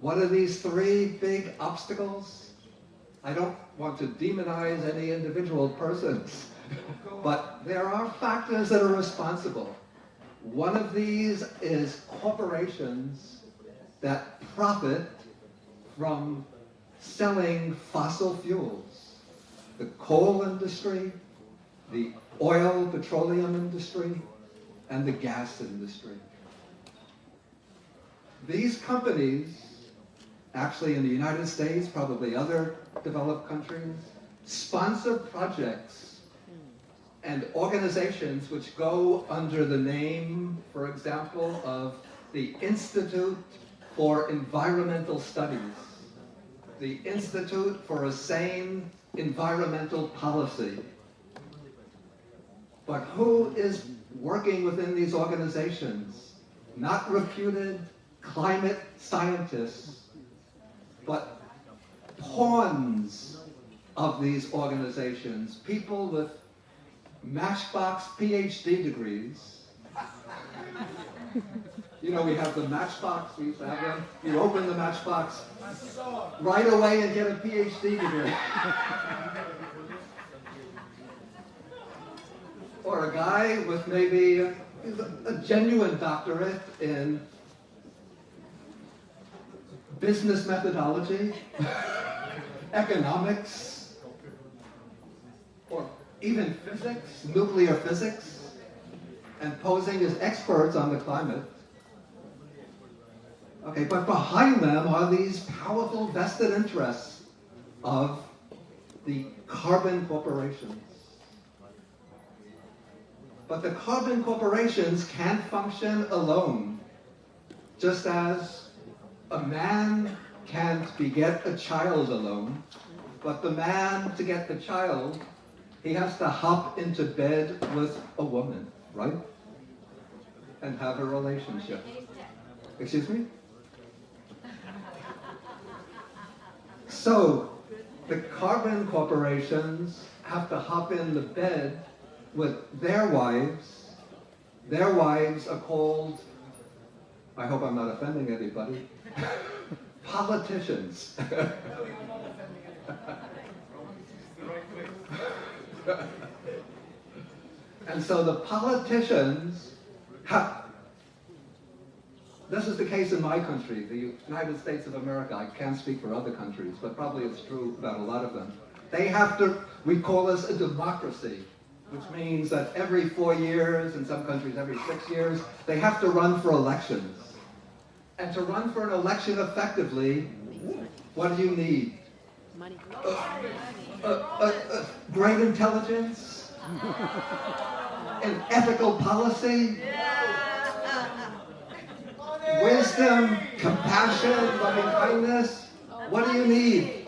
What are these three big obstacles? I don't want to demonize any individual persons, but there are factors that are responsible. One of these is corporations that profit from selling fossil fuels. The coal industry, the oil, petroleum industry, and the gas industry. These companies, actually in the United States, probably other developed countries, sponsor projects and organizations which go under the name, for example, of the Institute for Environmental Studies, the Institute for a Sane Environmental Policy. But who is working within these organizations? Not reputed climate scientists, but pawns of these organizations, people with Matchbox PhD degrees. You know, we have the Matchbox, we used to have them. You open the Matchbox right away and get a PhD degree. Or a guy with maybe a genuine doctorate in business methodology, economics, or even physics, nuclear physics, and posing as experts on the climate. Okay, but behind them are these powerful vested interests of the carbon corporations. But the carbon corporations can't function alone, just as a man can't beget a child alone, but the man, to get the child, he has to hop into bed with a woman, right? And have a relationship. Excuse me? So, the carbon corporations have to hop in the bed with their wives. Their wives are called, I hope I'm not offending anybody, politicians. And so the politicians have, this is the case in my country, the United States of America. I can't speak for other countries, but probably it's true about a lot of them. They have to, we call this a democracy, which means that every 4 years, in some countries every 6 years, they have to run for elections. And to run for an election effectively, what do you need? Money. Great intelligence? An ethical policy? Wisdom, compassion, loving kindness? What do you need?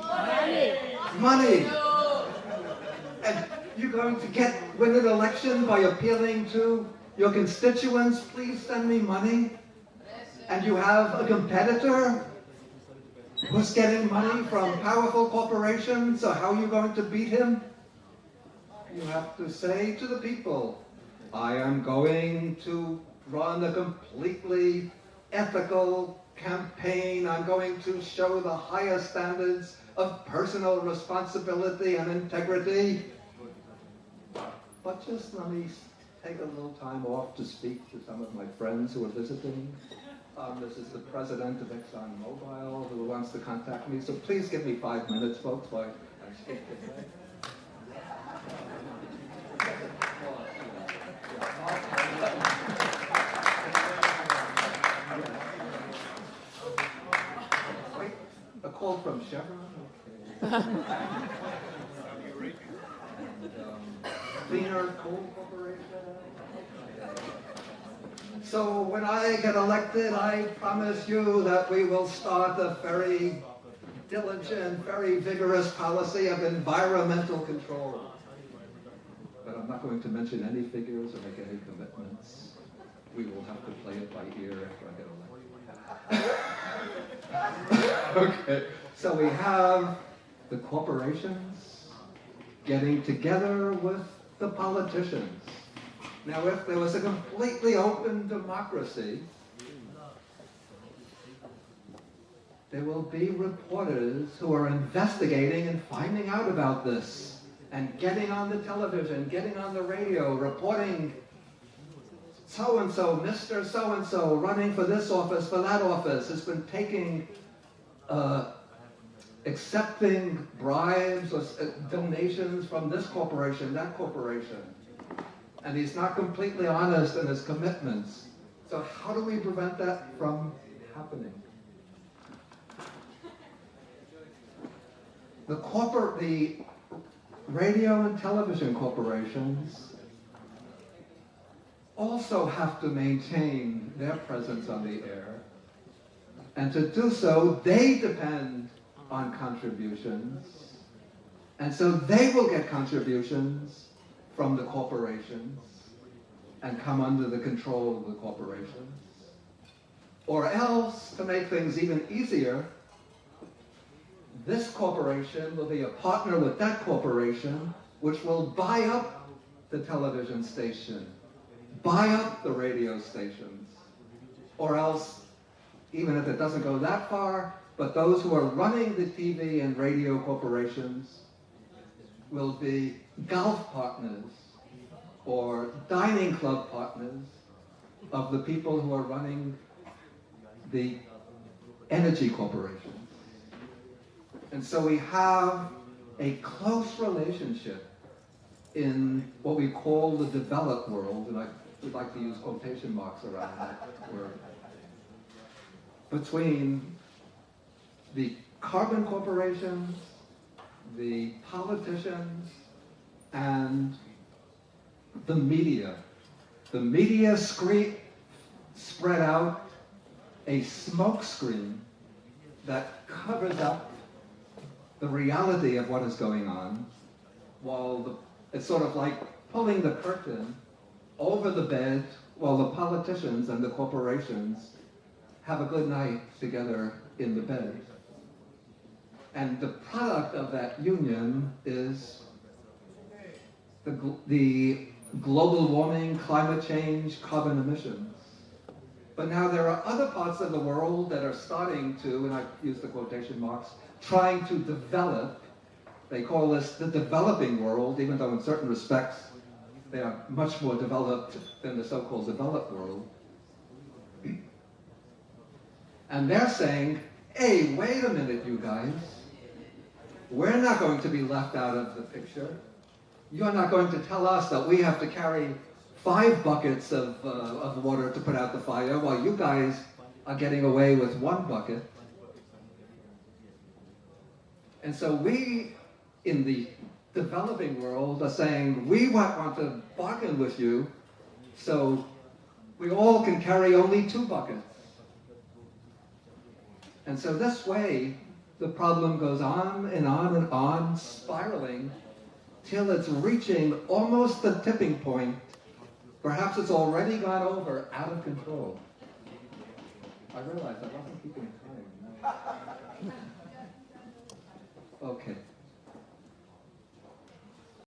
Money. And you're going to win an election by appealing to your constituents, please send me money? And you have a competitor who's getting money from powerful corporations, so how are you going to beat him? You have to say to the people, I am going to run a completely ethical campaign. I'm going to show the highest standards of personal responsibility and integrity. But just let me take a little time off to speak to some of my friends who are visiting. This is the president of ExxonMobil who wants to contact me. So please give me 5 minutes, folks, while I speak to them. Wait, a call from Chevron? Okay. Cleaner Coal Corporation? So when I get elected, I promise you that we will start a very diligent, very vigorous policy of environmental control. But I'm not going to mention any figures or make any commitments. We will have to play it by ear after I get elected. Okay, so we have the corporations getting together with the politicians. Now, if there was a completely open democracy, there will be reporters who are investigating and finding out about this and getting on the television, getting on the radio, reporting so-and-so, Mr. So-and-so, running for this office, for that office, has been taking, accepting bribes or donations from this corporation, that corporation. And he's not completely honest in his commitments. So how do we prevent that from happening? The radio and television corporations also have to maintain their presence on the air. And to do so, they depend on contributions. And so they will get contributions from the corporations and come under the control of the corporations. Or else, to make things even easier, this corporation will be a partner with that corporation, which will buy up the television station, buy up the radio stations. Or else, even if it doesn't go that far, but those who are running the TV and radio corporations will be golf partners or dining club partners of the people who are running the energy corporations. And so we have a close relationship in what we call the developed world, and I would like to use quotation marks around that word, between the carbon corporations, the politicians, and the media. The media spread out a smoke screen that covers up the reality of what is going on, while it's sort of like pulling the curtain over the bed while the politicians and the corporations have a good night together in the bed. And the product of that union is the global warming, climate change, carbon emissions. But now there are other parts of the world that are starting to, and I use the quotation marks, trying to develop. They call this the developing world, even though in certain respects they are much more developed than the so-called developed world. And they're saying, hey, wait a minute, you guys. We're not going to be left out of the picture. You're not going to tell us that we have to carry 5 buckets of water to put out the fire while you guys are getting away with 1 bucket. And so we, in the developing world, are saying, we want to bargain with you so we all can carry only 2 buckets. And so this way, the problem goes on and on and on, spiraling, till it's reaching almost the tipping point. Perhaps it's already gone over, out of control. I realized I wasn't keeping time. Okay.